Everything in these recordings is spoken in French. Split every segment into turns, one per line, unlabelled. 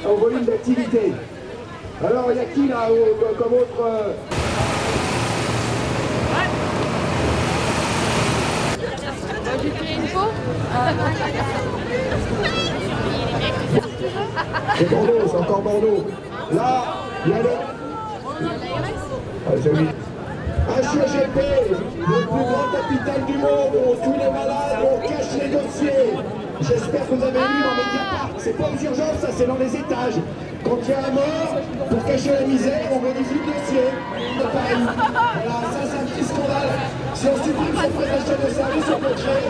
au volume d'activité. Alors, il y a qui là comme autre
J'ai fait une peau.
C'est Bordeaux, c'est encore Bordeaux. Là, il y a le... HEGP, le plus grand hôpital du monde, où tous les malades, on cache les dossiers. J'espère que vous avez lu dans Mediapart. C'est pas aux urgences, ça c'est dans les étages. Quand il y a un mort, pour cacher la misère, on modifie le dossier. De Paris. Voilà, ça c'est un petit scandale. Si on supprime cette prestation de service, on peut créer.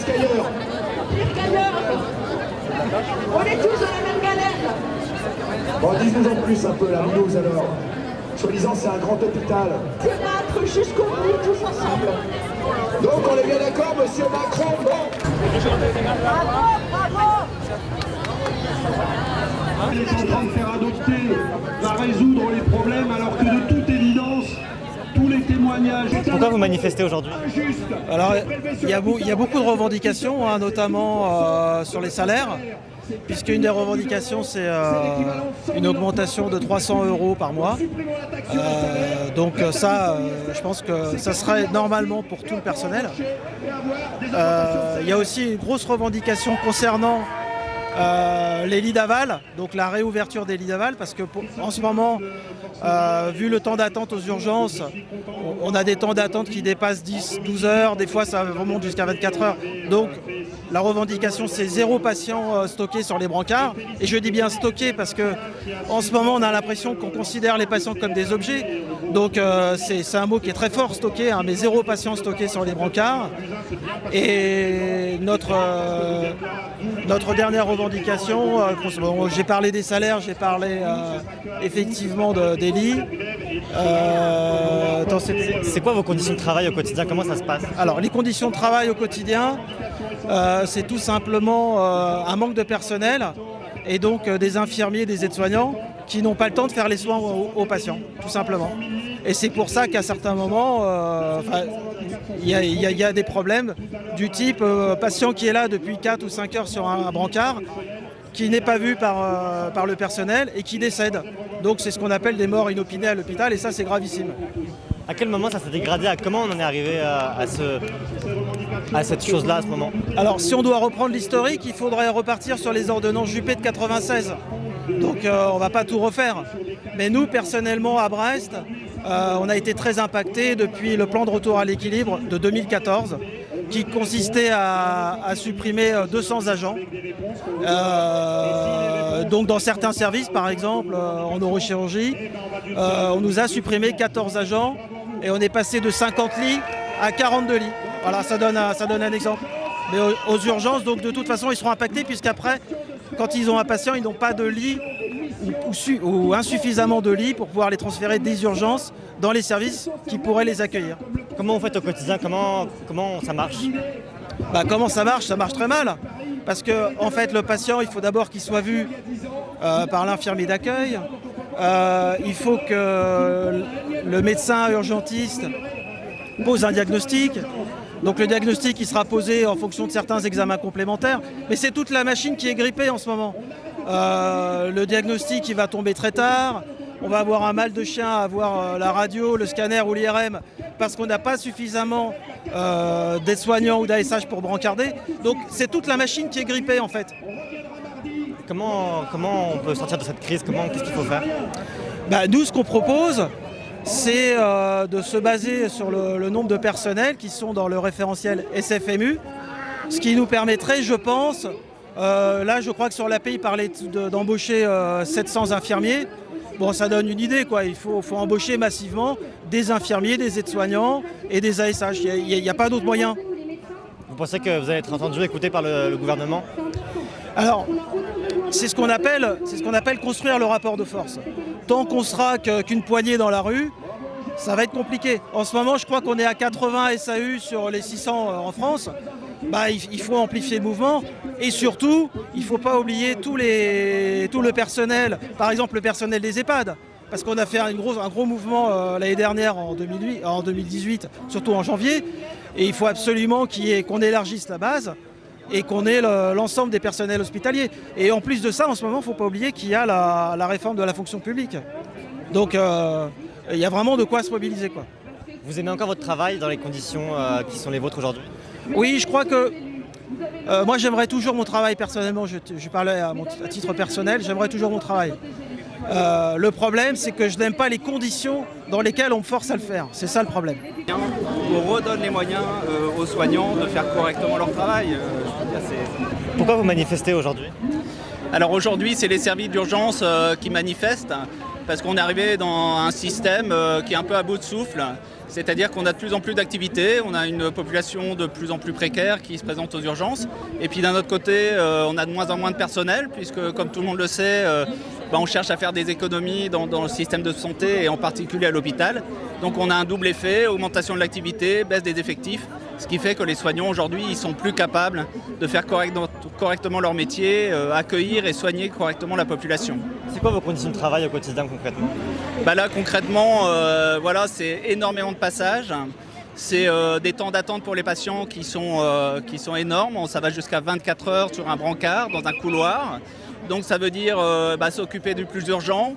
Qu'ailleurs.
On est tous dans la même galère.
Bon, dites-nous en plus un peu, la news alors. Soi-disant, c'est un grand hôpital.
Se battre jusqu'au bout, tous ensemble.
Donc, on est bien d'accord, monsieur Macron, bon.
Bravo.
Il est en train de faire adopter, va résoudre les problèmes, alors que de toute évidence, tous les témoignages...
Pourquoi vous manifestez aujourd'hui?
Alors, il y a beaucoup de revendications, hein, notamment sur les salaires, puisqu'une des revendications, c'est une augmentation de 300 € par mois. Donc ça, je pense que ça serait normalement pour tout le personnel. Il y a aussi une grosse revendication concernant les lits d'aval, donc la réouverture des lits d'aval, parce que en ce moment, vu le temps d'attente aux urgences, on a des temps d'attente qui dépassent 10-12 heures, des fois ça remonte jusqu'à 24 heures. Donc la revendication, c'est 0 patient stocké sur les brancards. Et je dis bien stocké parce que en ce moment, on a l'impression qu'on considère les patients comme des objets. Donc c'est un mot qui est très fort, stocké, hein, mais 0 patient stocké sur les brancards. Et notre dernière revendication, j'ai parlé des salaires, j'ai parlé effectivement des lits.
C'est quoi vos conditions de travail au quotidien? Comment ça se passe?
Alors, les conditions de travail au quotidien, c'est tout simplement un manque de personnel et donc des infirmiers, des aides-soignants qui n'ont pas le temps de faire les soins aux patients, tout simplement. Et c'est pour ça qu'à certains moments, il y a des problèmes du type patient qui est là depuis 4 ou 5 heures sur un brancard, qui n'est pas vu par le personnel et qui décède. Donc c'est ce qu'on appelle des morts inopinées à l'hôpital et ça c'est gravissime.
À quel moment ça s'est dégradé? Comment on en est arrivé à cette chose-là à ce moment?
Alors si on doit reprendre l'historique, il faudrait repartir sur les ordonnances Juppé de 96. Donc on ne va pas tout refaire. Mais nous personnellement à Brest, on a été très impactés depuis le plan de retour à l'équilibre de 2014 qui consistait à supprimer 200 agents. Donc dans certains services, par exemple en neurochirurgie, on nous a supprimé 14 agents et on est passé de 50 lits à 42 lits. Voilà, ça donne un exemple. Mais aux urgences, donc de toute façon, ils seront impactés puisqu'après, quand ils ont un patient, ils n'ont pas de lit ou insuffisamment de lits pour pouvoir les transférer des urgences dans les services qui pourraient les accueillir.
Comment vous faites au quotidien? Comment ça marche?
Comment ça marche? Ça marche très mal. Parce que en fait, le patient, il faut d'abord qu'il soit vu par l'infirmier d'accueil. Il faut que le médecin urgentiste pose un diagnostic. Donc le diagnostic il sera posé en fonction de certains examens complémentaires. Mais c'est toute la machine qui est grippée en ce moment. Le diagnostic il va tomber très tard. On va avoir un mal de chien à avoir la radio, le scanner ou l'IRM parce qu'on n'a pas suffisamment d'aides-soignants ou d'ASH pour brancarder. Donc c'est toute la machine qui est grippée en fait.
Comment on peut sortir de cette crise? Qu'est-ce qu'il faut faire?
Nous, ce qu'on propose, c'est de se baser sur le nombre de personnels qui sont dans le référentiel SFMU, ce qui nous permettrait, je pense, là je crois que sur l'API, il parlait d'embaucher 700 infirmiers. Bon, ça donne une idée, quoi. Il faut embaucher massivement des infirmiers, des aides-soignants et des ASH. Il n'y a pas d'autre moyen.
Vous pensez que vous allez être entendu, écouté par le gouvernement?
Alors, c'est ce qu'on appelle construire le rapport de force. Tant qu'on sera qu'une poignée dans la rue, ça va être compliqué. En ce moment, je crois qu'on est à 80 SAU sur les 600 en France. Il faut amplifier le mouvement et surtout, il ne faut pas oublier tout le personnel, par exemple le personnel des EHPAD, parce qu'on a fait un gros mouvement l'année dernière en 2018, surtout en janvier, et il faut absolument qu'on élargisse la base. et qu'on ait l'ensemble des personnels hospitaliers. Et en plus de ça, en ce moment, il ne faut pas oublier qu'il y a la réforme de la fonction publique. Donc il y a vraiment de quoi se mobiliser, quoi.
Vous aimez encore votre travail dans les conditions qui sont les vôtres aujourd'hui?
Oui, je crois que moi j'aimerais toujours mon travail personnellement, je parlais à titre personnel, j'aimerais toujours mon travail. Le problème, c'est que je n'aime pas les conditions dans lesquelles on me force à le faire. C'est ça le problème.
On redonne les moyens aux soignants de faire correctement leur travail.
Pourquoi vous manifestez aujourd'hui?
Alors aujourd'hui, c'est les services d'urgence qui manifestent parce qu'on est arrivé dans un système qui est un peu à bout de souffle. C'est-à-dire qu'on a de plus en plus d'activités, on a une population de plus en plus précaire qui se présente aux urgences. Et puis d'un autre côté, on a de moins en moins de personnel puisque, comme tout le monde le sait, on cherche à faire des économies dans le système de santé et en particulier à l'hôpital. Donc on a un double effet, augmentation de l'activité, baisse des effectifs, ce qui fait que les soignants aujourd'hui, ils sont plus capables de faire correctement leur métier, accueillir et soigner correctement la population.
C'est quoi vos conditions de travail au quotidien concrètement?
Là concrètement, voilà, c'est énormément de passages. C'est des temps d'attente pour les patients qui sont énormes. Ça va jusqu'à 24 heures sur un brancard, dans un couloir. Donc ça veut dire s'occuper du plus urgent,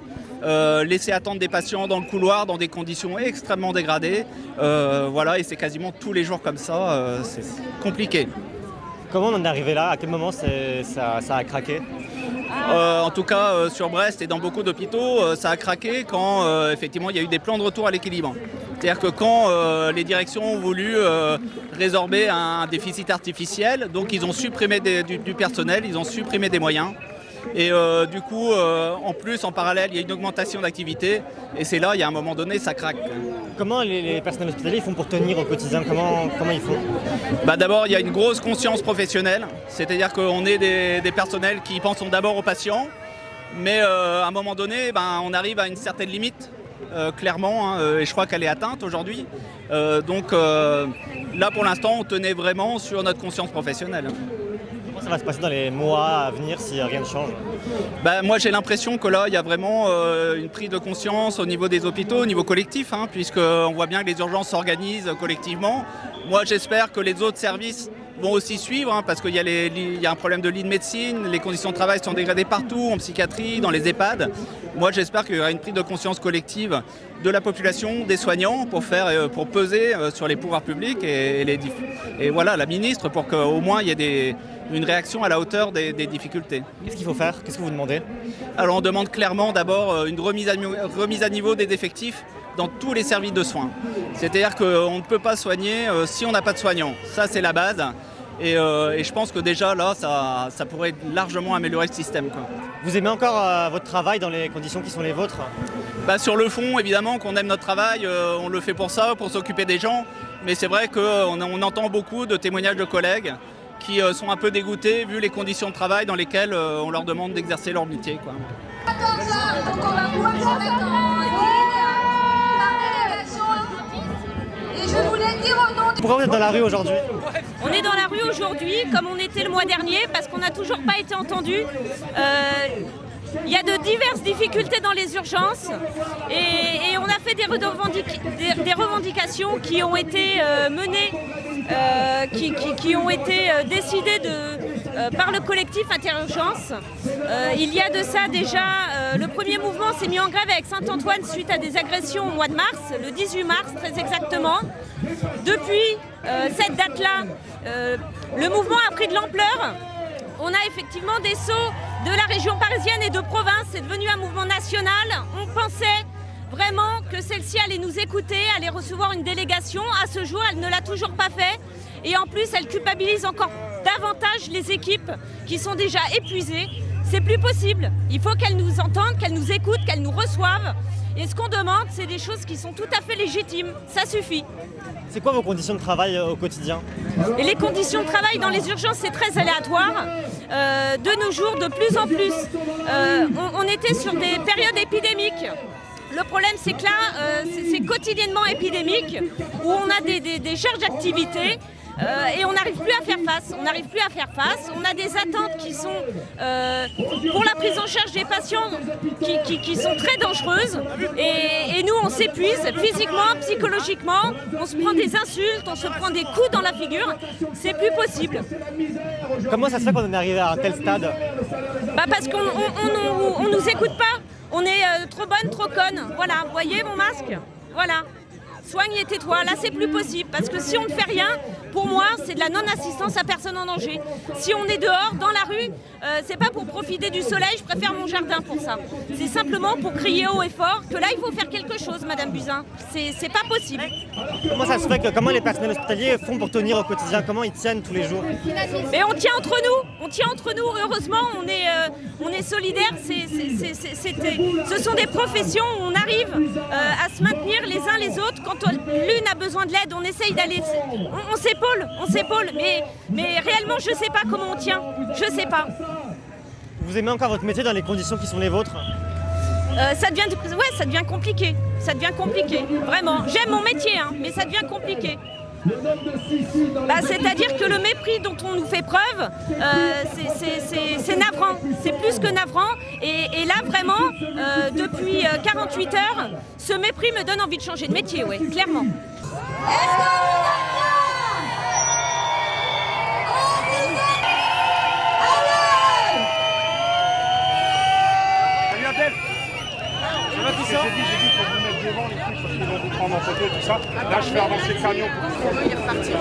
laisser attendre des patients dans le couloir dans des conditions extrêmement dégradées. Voilà, et c'est quasiment tous les jours comme ça, c'est compliqué.
Comment on en est arrivé là? À quel moment ça a craqué?
En tout cas, sur Brest et dans beaucoup d'hôpitaux, ça a craqué quand effectivement il y a eu des plans de retour à l'équilibre. C'est-à-dire que quand les directions ont voulu résorber un déficit artificiel, donc ils ont supprimé du personnel, ils ont supprimé des moyens. Et du coup, en plus, en parallèle, il y a une augmentation d'activité. Et c'est là, il y a un moment donné, ça craque.
Comment les personnels hospitaliers font pour tenir au quotidien? Comment ils font?
D'abord, il y a une grosse conscience professionnelle. C'est-à-dire qu'on est des personnels qui pensent d'abord aux patients. Mais à un moment donné, on arrive à une certaine limite, clairement. Et je crois qu'elle est atteinte aujourd'hui. Donc là, pour l'instant, on tenait vraiment sur notre conscience professionnelle.
Ça va se passer dans les mois à venir si rien ne change?
Moi j'ai l'impression que là il y a vraiment une prise de conscience au niveau des hôpitaux, au niveau collectif, puisqu'on voit bien que les urgences s'organisent collectivement. Moi j'espère que les autres services vont aussi suivre, parce qu'il y a un problème de lit de médecine, les conditions de travail sont dégradées partout, en psychiatrie, dans les EHPAD. Moi j'espère qu'il y aura une prise de conscience collective de la population, des soignants, pour peser sur les pouvoirs publics et voilà, la ministre, pour qu'au moins il y ait une réaction à la hauteur des difficultés.
Qu'est-ce qu'il faut faire? Qu'est-ce que vous demandez?
Alors on demande clairement d'abord une remise à niveau des effectifs dans tous les services de soins. C'est-à-dire qu'on ne peut pas soigner si on n'a pas de soignants. Ça c'est la base. Et je pense que déjà là, ça pourrait largement améliorer le système, quoi.
Vous aimez encore votre travail dans les conditions qui sont les vôtres?
Sur le fond, évidemment qu'on aime notre travail, on le fait pour ça, pour s'occuper des gens. Mais c'est vrai qu'on entend beaucoup de témoignages de collègues qui sont un peu dégoûtés vu les conditions de travail dans lesquelles on leur demande d'exercer leur métier, quoi.
14 heures, donc on va pouvoir se mettre en délégation. Et je voulais dire au nom de...
Pourquoi vous êtes dans la rue aujourd'hui?
On est dans la rue aujourd'hui, comme on était le mois dernier, parce qu'on n'a toujours pas été entendu. Il y a de diverses difficultés dans les urgences et on a fait des revendications qui ont été menées, qui ont été décidées par le collectif Interurgence. Il y a de ça déjà, le premier mouvement s'est mis en grève avec Saint-Antoine suite à des agressions au mois de mars, le 18 mars très exactement. Depuis cette date-là, le mouvement a pris de l'ampleur. On a effectivement des sauts de la région parisienne et de province, c'est devenu un mouvement national. On pensait vraiment que celle-ci allait nous écouter, allait recevoir une délégation. À ce jour, elle ne l'a toujours pas fait. Et en plus, elle culpabilise encore davantage les équipes qui sont déjà épuisées. C'est plus possible. Il faut qu'elles nous entendent, qu'elles nous écoutent, qu'elles nous reçoivent. Et ce qu'on demande, c'est des choses qui sont tout à fait légitimes. Ça suffit.
C'est quoi vos conditions de travail au quotidien?
Et les conditions de travail dans les urgences, c'est très aléatoire. De nos jours, de plus en plus, on était sur des périodes épidémiques. Le problème, c'est que là, c'est quotidiennement épidémique, où on a des charges d'activité. et on n'arrive plus à faire face. On n'arrive plus à faire face. On a des attentes qui sont, pour la prise en charge des patients, qui sont très dangereuses. Et nous, on s'épuise physiquement, psychologiquement. On se prend des insultes, on se prend des coups dans la figure. C'est plus possible.
Comment ça se fait qu'on en est arrivé à un tel stade?
Bah parce qu'on nous écoute pas. On est trop bonne, trop conne. Voilà, vous voyez mon masque? Voilà. Soigne et tais-toi. Là, c'est plus possible. Parce que si on ne fait rien, pour moi, c'est de la non-assistance à personne en danger. Si on est dehors, dans la rue, c'est pas pour profiter du soleil, je préfère mon jardin pour ça. C'est simplement pour crier haut et fort que là, il faut faire quelque chose, Madame Buzyn. C'est pas possible.
Comment ça se fait comment les personnels hospitaliers font pour tenir au quotidien? Comment ils tiennent tous les jours?
Mais on tient entre nous. On tient entre nous. Heureusement, on est solidaires. Ce sont des professions où on arrive à se maintenir les uns les autres. Quand l'une a besoin de l'aide, on essaye d'aller... On s'épaule. Mais réellement, je sais pas comment on tient. Je sais pas.
Vous aimez encore votre métier dans les conditions qui sont les vôtres?
Ça devient compliqué. Ça devient compliqué, vraiment. J'aime mon métier, hein, mais ça devient compliqué. Bah, c'est-à-dire que le mépris dont on nous fait preuve, c'est navrant. C'est plus que navrant. Et là, vraiment, depuis 48 heures, ce mépris me donne envie de changer de métier, ouais, clairement.
Est-ce que vous êtes là?
J'ai dit qu'il faut vous mettre devant les trucs parce qu'ils vont vous prendre en photo tout ça. Là, je fais avancer le camion pour que vous soyez reparti.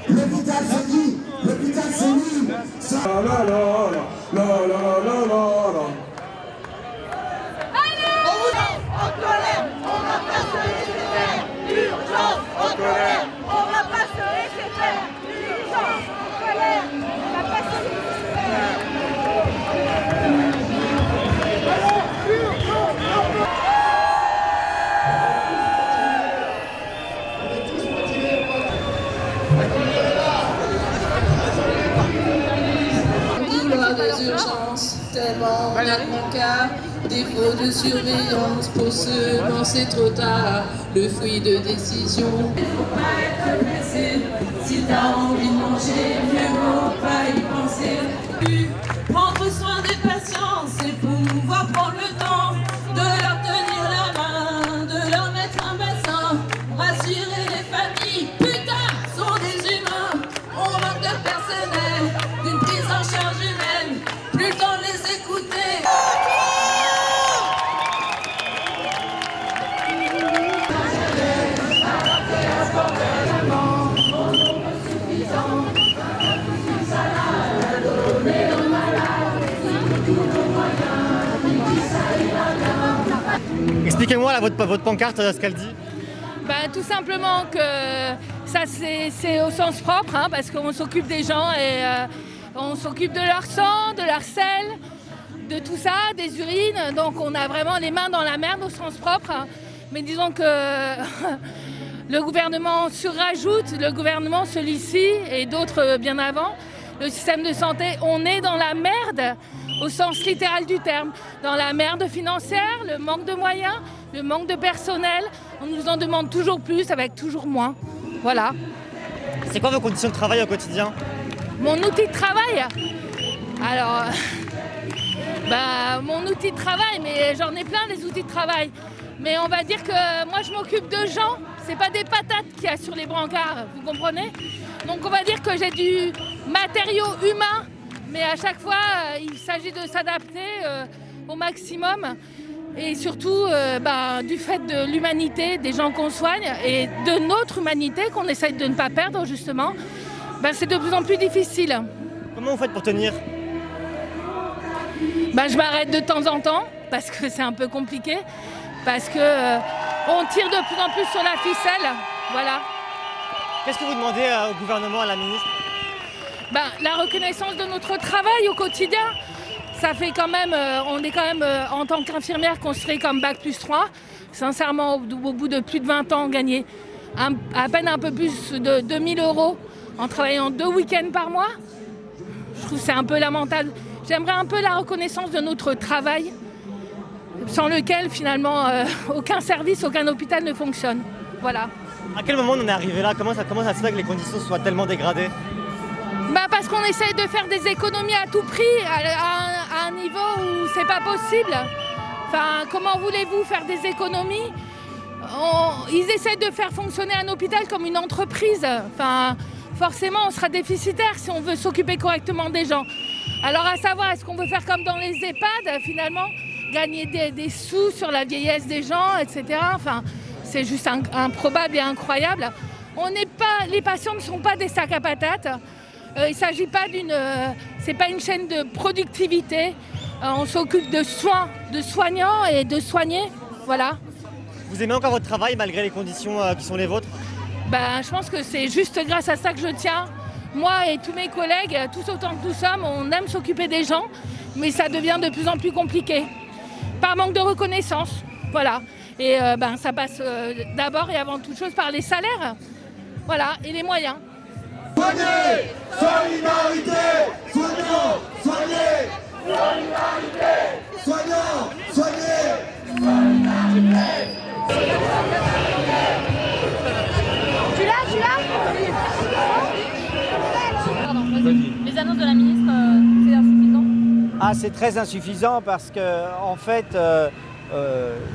L'hôpital, c'est qui? L'hôpital, c'est nous. La la la la la la la.
En colère, on va pas se laisser faire. Urgence, en colère, on va pas se laisser faire. Urgence, en colère, on va pas se laisser faire.
Couloir des urgences, tellement on a de mon cas. Défaut de surveillance, pour se lancer trop tard. Le fruit de décision. Il faut pas être blessé. Si t'as envie de manger, mieux vaut pas y penser. Prendre soin des patients, c'est pouvoir prendre le temps de leur tenir la main, de leur mettre un bassin, rassurer les familles. Putain, sont des humains. On manque de personnel, d'une prise en charge humaine. Plus le temps de les écouter.
Expliquez-moi votre pancarte, ce qu'elle dit.
Tout simplement que ça c'est au sens propre, hein, parce qu'on s'occupe des gens et on s'occupe de leur sang, de leur sel, de tout ça, des urines. Donc on a vraiment les mains dans la merde au sens propre. Hein. Mais disons que le gouvernement surrajoute, le gouvernement celui-ci et d'autres bien avant, le système de santé, on est dans la merde au sens littéral du terme. Dans la merde financière, le manque de moyens, le manque de personnel. On nous en demande toujours plus avec toujours moins. Voilà.
C'est quoi vos conditions de travail au quotidien?
Mon outil de travail? Alors, mon outil de travail, mais j'en ai plein des outils de travail. Mais on va dire que moi je m'occupe de gens, c'est pas des patates qu'il y a sur les brancards, vous comprenez? Donc on va dire que j'ai du matériau humain, mais à chaque fois il s'agit de s'adapter au maximum. Et surtout du fait de l'humanité, des gens qu'on soigne et de notre humanité qu'on essaye de ne pas perdre justement, c'est de plus en plus difficile.
Comment vous faites pour tenir?
Je m'arrête de temps en temps parce que c'est un peu compliqué, parce que on tire de plus en plus sur la ficelle, voilà.
Qu'est-ce que vous demandez au gouvernement, à la ministre?
La reconnaissance de notre travail au quotidien. Ça fait quand même, on est quand même en tant qu'infirmière considérée comme Bac+3. Sincèrement, au bout de plus de 20 ans, gagner à peine un peu plus de 2000 € en travaillant 2 week-ends par mois, je trouve que c'est un peu lamentable. J'aimerais un peu la reconnaissance de notre travail. sans lequel finalement aucun service, aucun hôpital ne fonctionne. Voilà.
À quel moment on est arrivé là? Comment ça se fait que les conditions soient tellement dégradées?
Parce qu'on essaye de faire des économies à tout prix, à un niveau où c'est pas possible. Enfin, comment voulez-vous faire des économies? Ils essaient de faire fonctionner un hôpital comme une entreprise. Enfin, forcément, on sera déficitaire si on veut s'occuper correctement des gens. Alors à savoir, est-ce qu'on veut faire comme dans les EHPAD, finalement, gagner des sous sur la vieillesse des gens, etc. Enfin, c'est juste improbable et incroyable. Les patients ne sont pas des sacs à patates. Il ne s'agit pas c'est pas une chaîne de productivité. On s'occupe de soins, de soignants et de soignés. Voilà.
Vous aimez encore votre travail malgré les conditions qui sont les vôtres?
Je pense que c'est juste grâce à ça que je tiens. Moi et tous mes collègues, tous autant que nous sommes, on aime s'occuper des gens, mais ça devient de plus en plus compliqué. Par manque de reconnaissance, voilà. Et ça passe d'abord et avant toute chose par les salaires, voilà, et les moyens.
Soignez, solidarité, soignons, soignez, solidarité, soignons, soignez, solidarité.
Tu l'as Pardon, vas-y. Les annonces de la ministre, c'est insuffisant?
C'est très insuffisant parce que, en fait,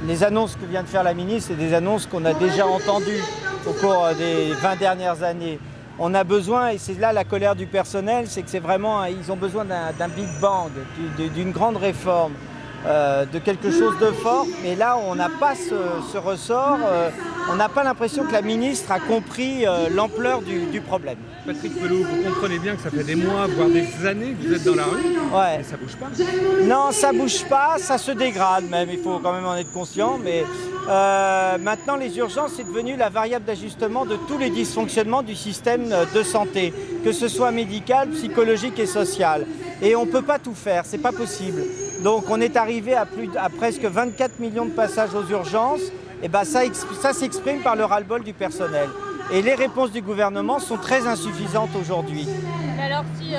les annonces que vient de faire la ministre, c'est des annonces qu'on a déjà entendues au cours des 20 dernières années. On a besoin, et c'est là la colère du personnel, c'est que c'est vraiment, ils ont besoin d'un big bang, d'une grande réforme, de quelque chose de fort. Mais là, on n'a pas ce ressort, on n'a pas l'impression que la ministre a compris l'ampleur du problème.
Patrick Pelot, vous comprenez bien que ça fait des mois, voire des années que vous êtes dans la rue,
ouais.
Mais ça bouge pas.
Non, ça bouge pas, ça se dégrade même, il faut quand même en être conscient. Mais maintenant, les urgences, c'est devenu la variable d'ajustement de tous les dysfonctionnements du système de santé, que ce soit médical, psychologique et social. Et on ne peut pas tout faire, c'est pas possible. Donc on est arrivé à presque 24 millions de passages aux urgences, et ça s'exprime par le ras-le-bol du personnel. Et les réponses du gouvernement sont très insuffisantes aujourd'hui.
Mais alors si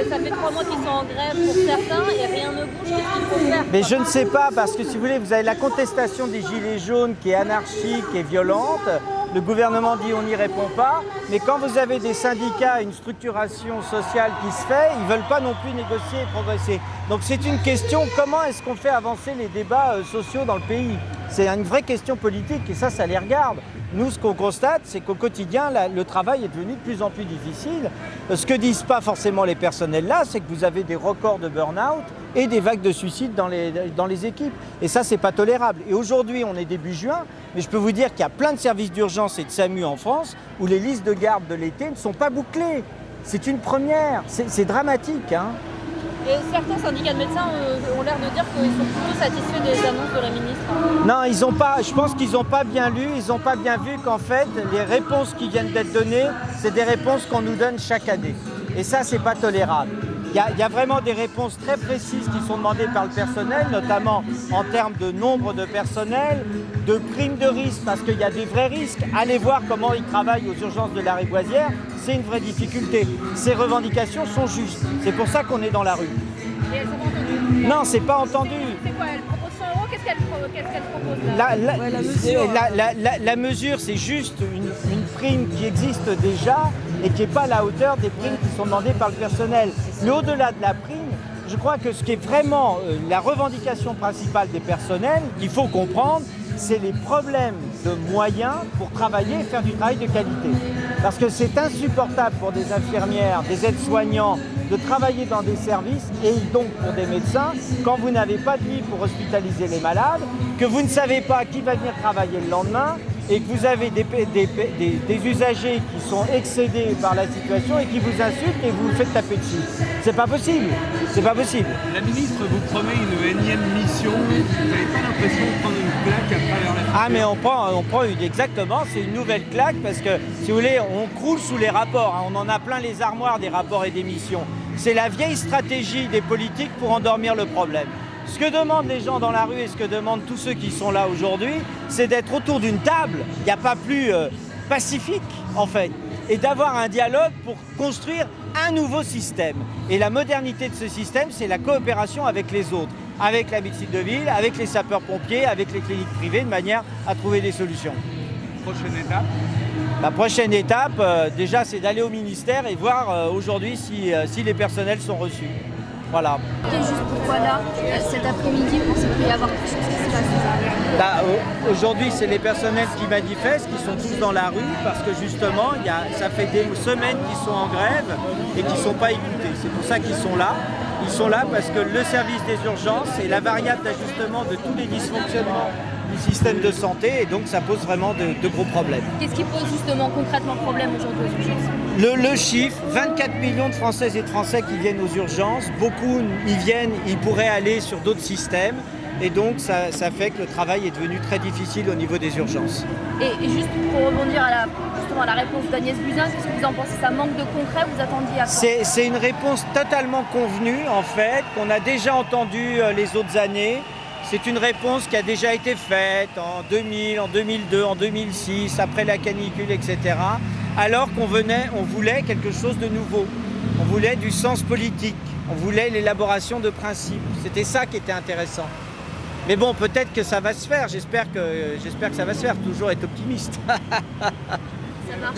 ça fait 3 mois qu'ils sont en grève pour certains et rien ne bouge, qu'est-ce qu'il faut faire?
Mais je ne sais pas, parce que si vous voulez, vous avez la contestation des gilets jaunes qui est anarchique et violente. Le gouvernement dit on n'y répond pas, mais quand vous avez des syndicats, une structuration sociale qui se fait, ils ne veulent pas non plus négocier et progresser. Donc c'est une question, comment est-ce qu'on fait avancer les débats sociaux dans le pays? C'est une vraie question politique et ça les regarde. Nous, ce qu'on constate, c'est qu'au quotidien, le travail est devenu de plus en plus difficile. Ce que disent pas forcément les personnels là, c'est que vous avez des records de burn-out et des vagues de suicides dans les équipes. Et ça, c'est pas tolérable. Et aujourd'hui, on est début juin, mais je peux vous dire qu'il y a plein de services d'urgence et de SAMU en France où les listes de garde de l'été ne sont pas bouclées. C'est une première, c'est dramatique, hein.
Et certains syndicats de médecins ont l'air de dire qu'ils sont plutôt satisfaits des annonces de la ministre.
Non, ils ont pas, je pense qu'ils n'ont pas bien lu, ils n'ont pas bien vu qu'en fait, les réponses qui viennent d'être données, c'est des réponses qu'on nous donne chaque année. Et ça, c'est pas tolérable. Il y a vraiment des réponses très précises qui sont demandées par le personnel, notamment en termes de nombre de personnel, de primes de risque, parce qu'il y a des vrais risques. Allez voir comment ils travaillent aux urgences de la Lariboisière, c'est une vraie difficulté. Ces revendications sont justes. C'est pour ça qu'on est dans la rue.
Et elles sont pas entendues?
Non, c'est pas entendu.
C'est quoi? Elle propose 100 €? Qu'est-ce qu'elle propose là?
La mesure, c'est juste une prime qui existe déjà et qui n'est pas à la hauteur des primes qui sont demandées par le personnel. Mais au-delà de la prime, je crois que ce qui est vraiment la revendication principale des personnels, qu'il faut comprendre, c'est les problèmes de moyens pour travailler et faire du travail de qualité. Parce que c'est insupportable pour des infirmières, des aides-soignants, de travailler dans des services et donc pour des médecins, quand vous n'avez pas de lit pour hospitaliser les malades, que vous ne savez pas qui va venir travailler le lendemain et que vous avez des usagers qui sont excédés par la situation et qui vous insultent et vous vous faites taper dessus. C'est pas possible, c'est pas possible.
La ministre vous promet une énième mission, vous n'avez pas l'impression de prendre une claque à travers la figure?
Ah mais on prend exactement, c'est une nouvelle claque parce que, si vous voulez, on croule sous les rapports, hein, on en a plein les armoires des rapports et des missions. C'est la vieille stratégie des politiques pour endormir le problème. Ce que demandent les gens dans la rue et ce que demandent tous ceux qui sont là aujourd'hui, c'est d'être autour d'une table, il n'y a pas plus pacifique en fait, et d'avoir un dialogue pour construire un nouveau système. Et la modernité de ce système, c'est la coopération avec les autres. avec la médecine de ville, avec les sapeurs-pompiers, avec les cliniques privées, de manière à trouver des solutions.
Prochaine étape?
La prochaine étape, déjà, c'est d'aller au ministère et voir aujourd'hui si les personnels sont reçus. Voilà.
Et juste pourquoi là, cet après-midi, vous pensez qu'il peut y avoir quelque chose qui se passe?
Aujourd'hui, c'est les personnels qui manifestent, qui sont tous dans la rue, parce que justement, ça fait des semaines qu'ils sont en grève et qu'ils ne sont pas écoutés. C'est pour ça qu'ils sont là. Ils sont là parce que le service des urgences est la variable d'ajustement de tous les dysfonctionnements du système de santé, et donc ça pose vraiment de gros problèmes.
Qu'est-ce qui pose justement concrètement problème aujourd'hui aux urgences?
Le chiffre, 24 millions de Françaises et de Français qui viennent aux urgences, beaucoup y viennent, ils pourraient aller sur d'autres systèmes, et donc ça fait que le travail est devenu très difficile au niveau des urgences.
Et juste pour rebondir à la réponse d'Agnès Buzyn, qu'est-ce que vous en pensez? Ça manque de concret, vous attendiez à quoi?
C'est une réponse totalement convenue en fait, qu'on a déjà entendue les autres années. C'est une réponse qui a déjà été faite en 2000, en 2002, en 2006, après la canicule, etc. Alors qu'on voulait quelque chose de nouveau. On voulait du sens politique. On voulait l'élaboration de principes. C'était ça qui était intéressant. Mais bon, peut-être que ça va se faire. J'espère que ça va se faire. Toujours être optimiste.
Ça marche.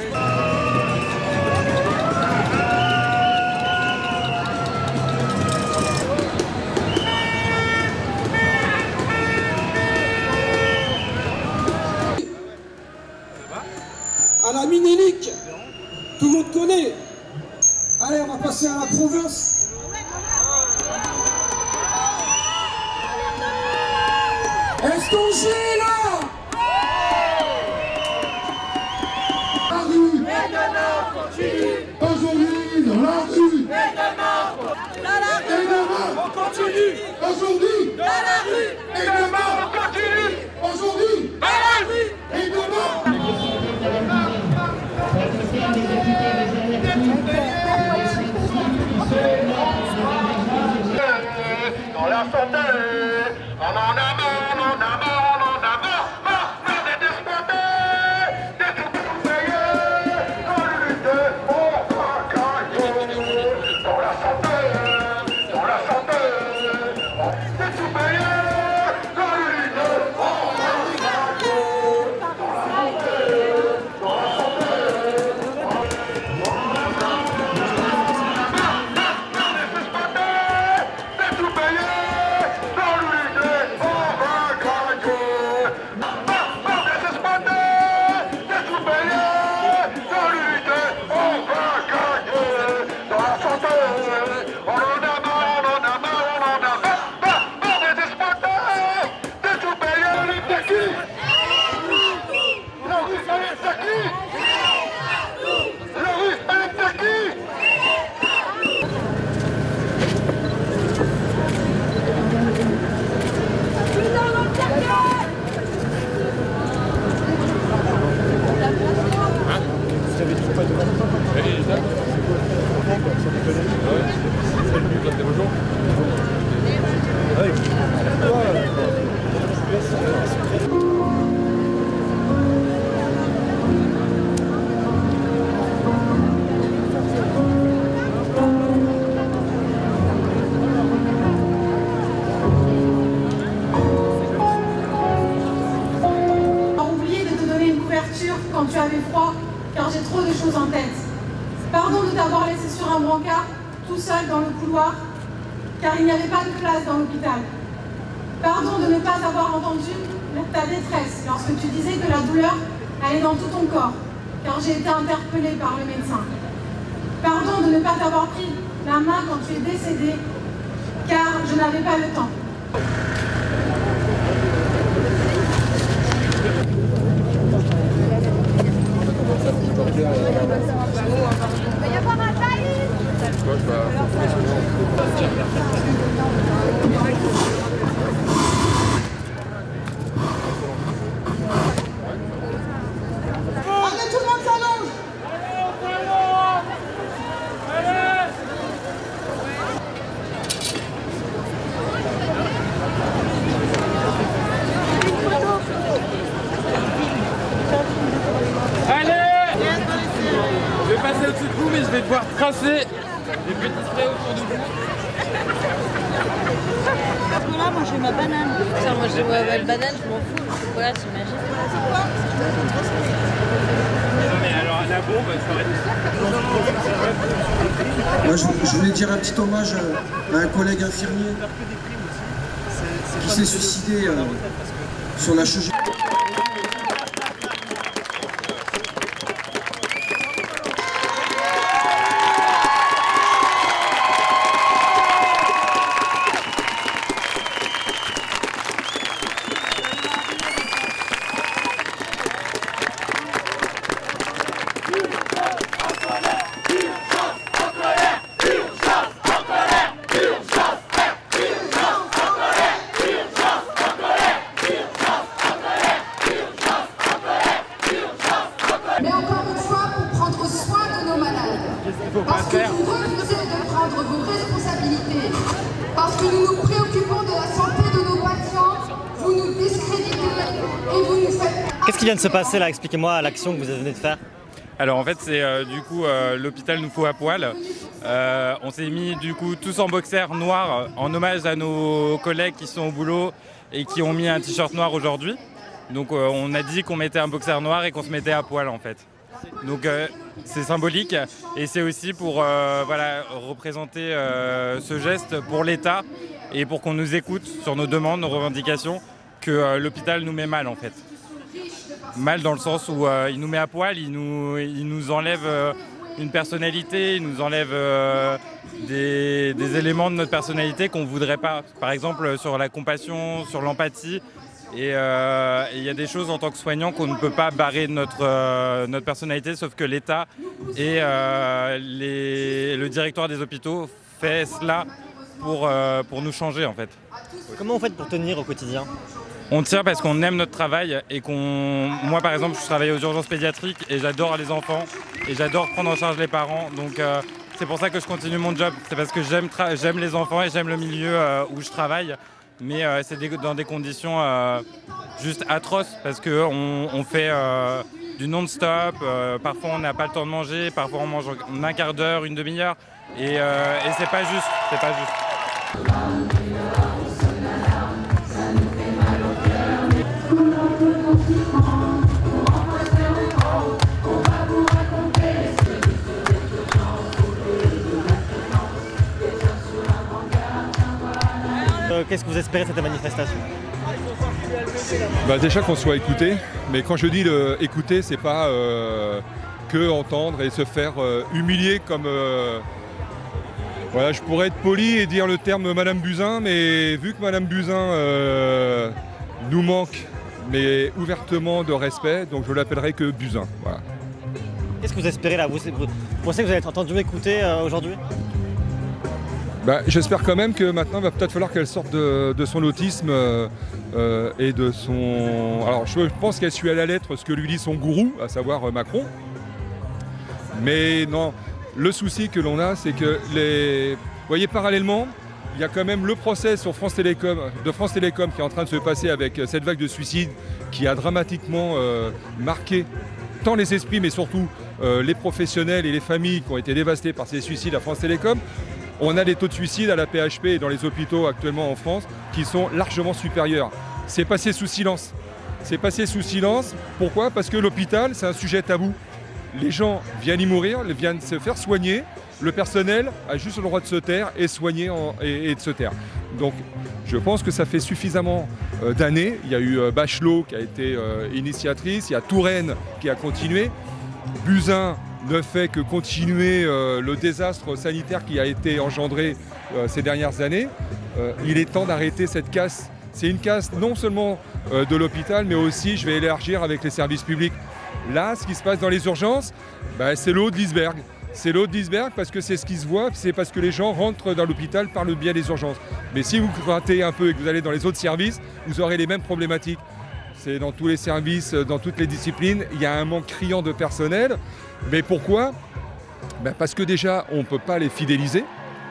À la Minélique, tout le monde connaît. Allez, on va passer à la province. Est-ce qu'on gît là? La rue, et demain on continue. Aujourd'hui dans la rue, et demain on continue. Aujourd'hui dans la rue, et demain on continue. Aujourd'hui dans la rue, et demain.
Dans la santé, on en a marre, on en a marre, on en a marre d'être exploités, d'être tout-payés, dans le lutte, on va gagner. Dans la santé, d'être tout-payés, dans le lutte, on va gagner. Dans la santé,
quand tu avais froid, car j'ai trop de choses en tête. Pardon de t'avoir laissé sur un brancard, tout seul dans le couloir, car il n'y avait pas de place dans l'hôpital. Pardon de ne pas avoir entendu ta détresse lorsque tu disais que la douleur allait dans tout ton corps, car j'ai été interpellée par le médecin. Pardon de ne pas t'avoir pris la main quand tu es décédé, car je n'avais pas le temps.
Allez, tout le monde s'allonge.
Allez! Je vais passer au-dessus de vous, mais je vais devoir tracer des petits traits autour de vous.
manger ma banane.
Putain, moi, la banane, je m'en fous. Le chocolat, j'imagine.
Non, mais alors, la bombe, ça va être...
Moi, je voulais dire un petit hommage à un collègue infirmier qui s'est suicidé sur la chirurgie.
Mais encore une fois, pour prendre soin de nos malades. Parce que vous refusez de prendre vos responsabilités. Parce que nous nous préoccupons de la santé de nos patients. Vous nous discréditez et vous nous faites...
Qu'est-ce qui vient de se passer là? Expliquez-moi l'action que vous venez de faire.
Alors en fait c'est du coup l'hôpital nous fout à poil. On s'est mis du coup tous en boxer noir en hommage à nos collègues qui sont au boulot et qui ont mis un t-shirt noir aujourd'hui. Donc on a dit qu'on mettait un boxer noir et qu'on se mettait à poil en fait. Donc c'est symbolique et c'est aussi pour voilà, représenter ce geste pour l'État et pour qu'on nous écoute sur nos demandes, nos revendications, que l'hôpital nous met mal en fait. Mal dans le sens où il nous met à poil, il nous enlève une personnalité, il nous enlève des éléments de notre personnalité qu'on ne voudrait pas. Par exemple sur la compassion, sur l'empathie. Et il y a des choses en tant que soignant qu'on ne peut pas barrer de notre personnalité, sauf que l'État et le directoire des hôpitaux fait cela pour nous changer en fait.
Comment vous faites pour tenir au quotidien?
On tient parce qu'on aime notre travail et moi par exemple je travaille aux urgences pédiatriques et j'adore les enfants et j'adore prendre en charge les parents, donc c'est pour ça que je continue mon job, c'est parce que j'aime les enfants et j'aime le milieu où je travaille, mais c'est dans des conditions juste atroces parce qu'on fait du non-stop, parfois on n'a pas le temps de manger, parfois on mange en un quart d'heure, une demi-heure et c'est pas juste, c'est pas juste.
Qu'est-ce que vous espérez de cette manifestation?
Déjà qu'on soit écouté, mais quand je dis écouter, c'est pas que entendre et se faire humilier comme... Voilà, je pourrais être poli et dire le terme Madame Buzyn, mais vu que Madame Buzyn nous manque, mais ouvertement de respect, donc je l'appellerai que Buzyn. Voilà.
Qu'est-ce que vous espérez là? Vous pensez que vous allez être entendu, écouté aujourd'hui?
J'espère quand même que maintenant il va peut-être falloir qu'elle sorte de son autisme et de son... Alors je pense qu'elle suit à la lettre ce que lui dit son gourou, à savoir Macron. Mais non, le souci que l'on a, c'est que vous voyez, parallèlement, il y a quand même le procès sur France Télécom qui est en train de se passer avec cette vague de suicides qui a dramatiquement marqué tant les esprits, mais surtout les professionnels et les familles qui ont été dévastées par ces suicides à France Télécom. On a des taux de suicide à la PHP et dans les hôpitaux actuellement en France qui sont largement supérieurs. C'est passé sous silence. C'est passé sous silence. Pourquoi? Parce que l'hôpital, c'est un sujet tabou. Les gens viennent y mourir, viennent se faire soigner. Le personnel a juste le droit de se taire et soigner et de se taire. Donc je pense que ça fait suffisamment d'années. Il y a eu Bachelot qui a été initiatrice, il y a Touraine qui a continué. Buzyn ne fait que continuer le désastre sanitaire qui a été engendré ces dernières années. Il est temps d'arrêter cette casse. C'est une casse non seulement de l'hôpital, mais aussi, je vais élargir, avec les services publics. Là, ce qui se passe dans les urgences, c'est le haut de l'iceberg. C'est le haut de l'iceberg parce que c'est ce qui se voit, c'est parce que les gens rentrent dans l'hôpital par le biais des urgences. Mais si vous grattez un peu et que vous allez dans les autres services, vous aurez les mêmes problématiques. C'est dans tous les services, dans toutes les disciplines, il y a un manque criant de personnel. Mais pourquoi? Parce que déjà, on ne peut pas les fidéliser.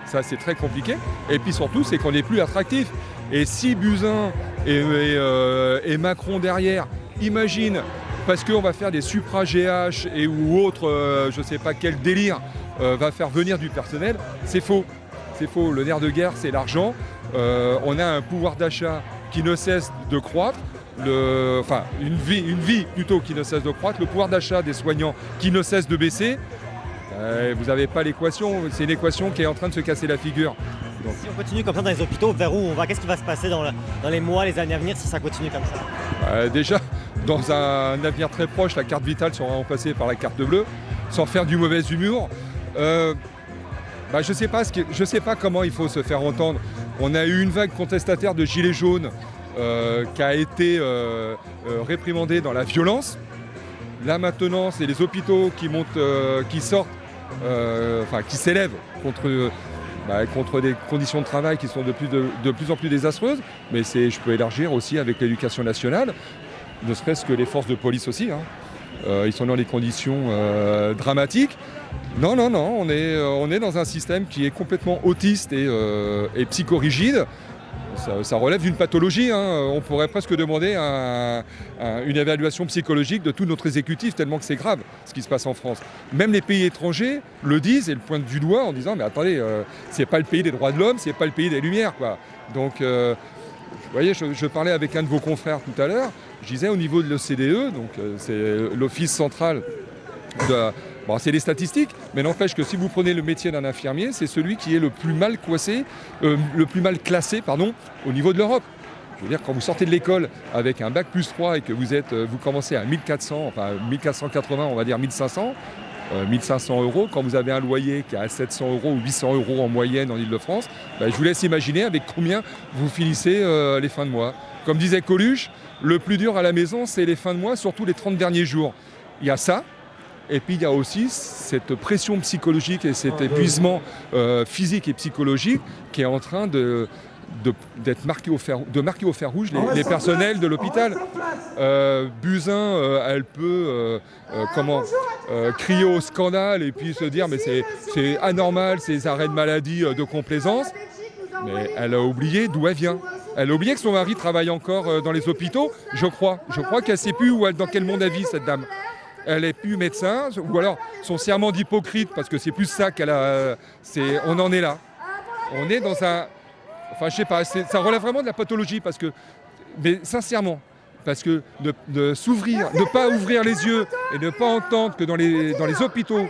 Ça, c'est très compliqué. Et puis surtout, c'est qu'on n'est plus attractif. Et si Buzyn et Macron derrière, imagine, parce qu'on va faire des supra-GH ou autre, je ne sais pas quel délire, va faire venir du personnel, c'est faux. c'est faux. Le nerf de guerre, c'est l'argent. On a un pouvoir d'achat qui ne cesse de croître. Une vie plutôt qui ne cesse de croître. Le pouvoir d'achat des soignants qui ne cesse de baisser. Vous n'avez pas l'équation. C'est une équation qui est en train de se casser la figure. Donc.
Si on continue comme ça dans les hôpitaux, vers où on va? Qu'est-ce qui va se passer dans les mois, les années à venir si ça continue comme ça?
Déjà, dans un avenir très proche, la carte vitale sera remplacée par la carte bleue, sans faire du mauvais humour. Je ne sais pas comment il faut se faire entendre. On a eu une vague contestataire de gilets jaunes qui a été réprimandée dans la violence. Là maintenant, c'est les hôpitaux qui sortent, qui s'élèvent contre des conditions de travail qui sont de plus en plus désastreuses. Mais je peux élargir aussi avec l'éducation nationale, ne serait-ce que les forces de police aussi. Ils sont dans des conditions dramatiques. Non, on est dans un système qui est complètement autiste et psychorigide. Ça relève d'une pathologie. On pourrait presque demander une évaluation psychologique de tout notre exécutif, tellement que c'est grave ce qui se passe en France. Même les pays étrangers le disent et le pointent du doigt en disant « mais attendez, c'est pas le pays des droits de l'homme, c'est pas le pays des Lumières, quoi ». Donc, vous voyez, je parlais avec un de vos confrères tout à l'heure, je disais au niveau de l'OCDE, donc c'est l'Office central de... Bon, c'est des statistiques, mais n'empêche que si vous prenez le métier d'un infirmier, c'est celui qui est le plus mal classé, au niveau de l'Europe. Je veux dire, quand vous sortez de l'école avec un bac plus 3 et que vous commencez à 1400, enfin 1480, on va dire 1500 €, quand vous avez un loyer qui est à 700 € ou 800 € en moyenne en Ile-de-France, je vous laisse imaginer avec combien vous finissez les fins de mois. Comme disait Coluche, le plus dur à la maison, c'est les fins de mois, surtout les 30 derniers jours. Il y a ça. Et puis il y a aussi cette pression psychologique et cet épuisement physique et psychologique qui est en train d'être marqué au fer rouge les personnels de l'hôpital. Buzyn, elle peut crier au scandale et puis se dire mais c'est anormal ces arrêts de maladie de complaisance. Mais elle a oublié d'où elle vient. Elle a oublié que son mari travaille encore dans les hôpitaux, je crois. Je crois qu'elle ne sait plus dans quel monde elle vit, cette dame. Elle n'est plus médecin, ou alors son serment d'hypocrite, parce que c'est plus ça qu'elle a. On en est là. On est dans un. Enfin, je sais pas, ça relève vraiment de la pathologie, mais sincèrement, parce que ne pas ouvrir les yeux et ne pas entendre que dans les hôpitaux,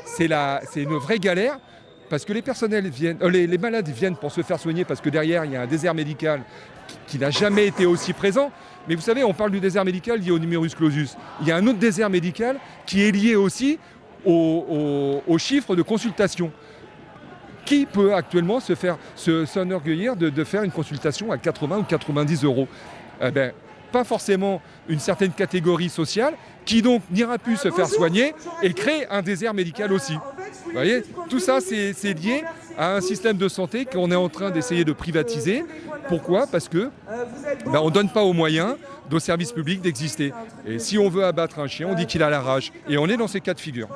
c'est une vraie galère, parce que les malades viennent pour se faire soigner, parce que derrière, il y a un désert médical qui n'a jamais été aussi présent. Mais vous savez, on parle du désert médical lié au numerus clausus. Il y a un autre désert médical qui est lié aussi aux chiffres de consultation. Qui peut actuellement s'enorgueillir de faire une consultation à 80 ou 90 €? Pas forcément une certaine catégorie sociale qui donc n'ira plus se faire soigner et crée un désert médical aussi. Vous voyez, tout ça c'est lié à un système de santé qu'on est en train d'essayer de privatiser. Pourquoi? Parce que on ne donne pas aux moyens nos services publics d'exister. Et si on veut abattre un chien, on dit qu'il a la rage. Et on est dans ces cas de figure.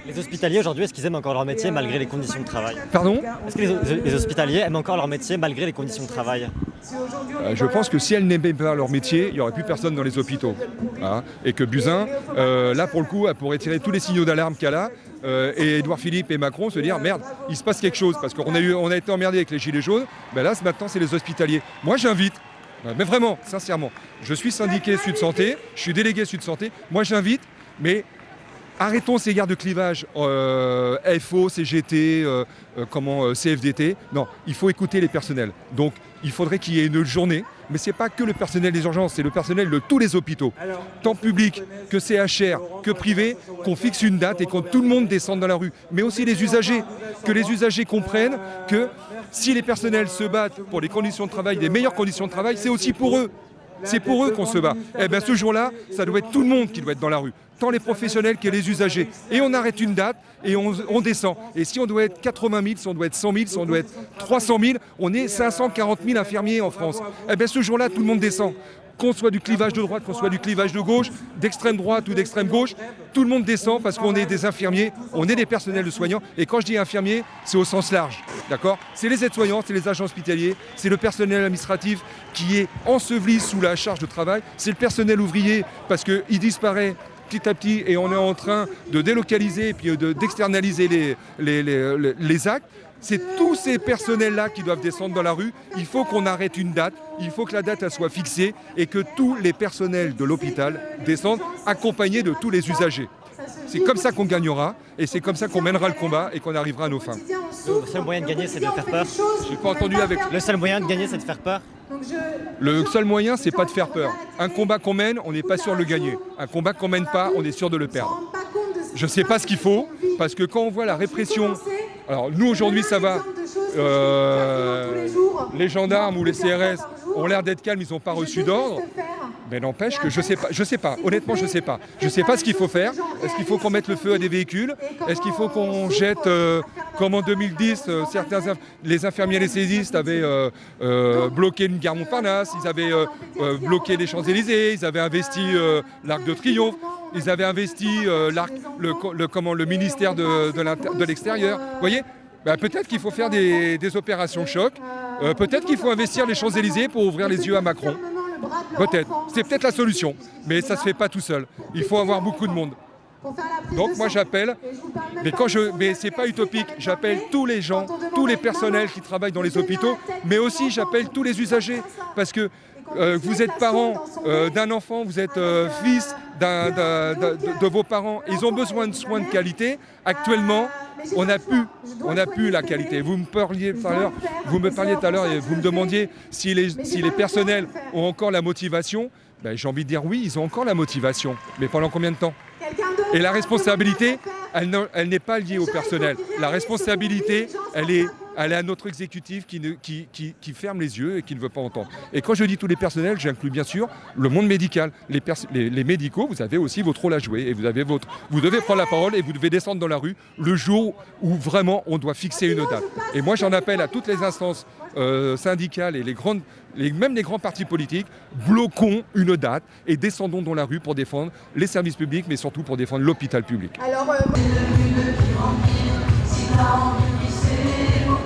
Les hospitaliers aujourd'hui, est-ce qu'ils aiment encore leur métier malgré les conditions de travail?
Pardon?
Est-ce que les hospitaliers aiment encore leur métier malgré les conditions de travail?
Je pense que si elles n'aimaient pas leur métier, il n'y aurait plus personne dans les hôpitaux. Et que Buzyn, là pour le coup, elle pourrait tirer tous les signaux d'alarme qu'elle a. Et Édouard Philippe et Macron se dire merde, il se passe quelque chose parce qu'on a été emmerdés avec les gilets jaunes. Là, maintenant, c'est les hospitaliers. Moi, j'invite, mais vraiment, sincèrement, je suis syndiqué Sud Santé, je suis délégué Sud Santé. Moi, j'invite, mais arrêtons ces guerres de clivage, FO, CGT, CFDT. Non, il faut écouter les personnels. Donc, il faudrait qu'il y ait une journée, mais ce n'est pas que le personnel des urgences, c'est le personnel de tous les hôpitaux, tant public que CHR, que privé, qu'on fixe une date et que tout le monde descende dans la rue. Mais aussi les usagers, que les usagers comprennent que si les personnels se battent pour les conditions de travail, des meilleures conditions de travail, c'est aussi pour eux. C'est pour eux qu'on se bat. Ce jour-là, ça doit être tout le monde qui doit être dans la rue. Tant les professionnels que les usagers. Et on arrête une date et on descend. Et si on doit être 80 000, si on doit être 100 000, si on doit être 300 000, on est 540 000 infirmiers en France. Ce jour-là, tout le monde descend. Qu'on soit du clivage de droite, qu'on soit du clivage de gauche, d'extrême droite ou d'extrême gauche, tout le monde descend parce qu'on est des infirmiers, on est des personnels de soignants. Et quand je dis infirmiers, c'est au sens large, d'accord? C'est les aides-soignants, c'est les agents hospitaliers, c'est le personnel administratif qui est enseveli sous la charge de travail, c'est le personnel ouvrier parce qu'il disparaît petit à petit et on est en train de délocaliser et puis d'externaliser les actes. C'est tous ces personnels-là qui doivent descendre dans la rue. Il faut qu'on arrête une date, il faut que la date elle soit fixée et que tous les personnels de l'hôpital descendent accompagnés de tous les usagers. C'est comme ça qu'on gagnera et c'est comme ça qu'on mènera le combat et qu'on arrivera à nos fins.
Le seul moyen de gagner, c'est de faire peur.
J'ai pas entendu avec.
Le seul moyen de gagner, c'est de faire peur.
Le seul moyen, c'est pas de faire peur. Un combat qu'on mène, on n'est pas sûr de le gagner. Un combat qu'on mène pas, on est sûr de le perdre. Je sais pas ce qu'il faut, parce que quand on voit la répression, alors nous aujourd'hui ça va, les gendarmes ou les CRS ont l'air d'être calmes, ils n'ont pas reçu d'ordre. Mais n'empêche que je sais pas, honnêtement je sais pas. Je sais pas ce qu'il faut faire. Est-ce qu'il faut qu'on mette le feu à des véhicules? Est-ce qu'il faut qu'on jette, comme en 2010, les infirmiers anesthésistes avaient bloqué une gare Montparnasse, ils avaient bloqué les Champs-Élysées, ils avaient investi l'Arc de Triomphe, ils avaient investi le ministère de l'Extérieur. Vous voyez, ben, peut-être qu'il faut faire des opérations choc, peut-être qu'il faut investir les Champs-Élysées pour ouvrir les yeux à Macron. Peut-être, c'est peut-être la solution, mais ça ne se fait pas tout seul. Il faut avoir beaucoup de monde. Donc moi j'appelle, mais c'est pas utopique, j'appelle tous les gens, tous les personnels qui travaillent dans les hôpitaux, mais aussi j'appelle tous les usagers, parce que vous êtes parents d'un enfant, vous êtes fils de vos parents, ils ont besoin de soins de qualité. Actuellement, on n'a plus la qualité. Vous me parliez tout à l'heure et vous me demandiez si les personnels ont encore la motivation. Ben, j'ai envie de dire oui, ils ont encore la motivation. Mais pendant combien de temps? Et la responsabilité, elle n'est pas liée au personnel. La responsabilité, elle est à notre exécutif qui ferme les yeux et qui ne veut pas entendre. Et quand je dis tous les personnels, j'inclus bien sûr le monde médical. Les médicaux, vous avez aussi votre rôle à jouer. Et vous devez prendre la parole et vous devez descendre dans la rue le jour où vraiment on doit fixer une date. Et moi j'en appelle à toutes les instances syndicales et même les grands partis politiques, bloquons une date et descendons dans la rue pour défendre les services publics, mais surtout pour défendre l'hôpital public.
Alors,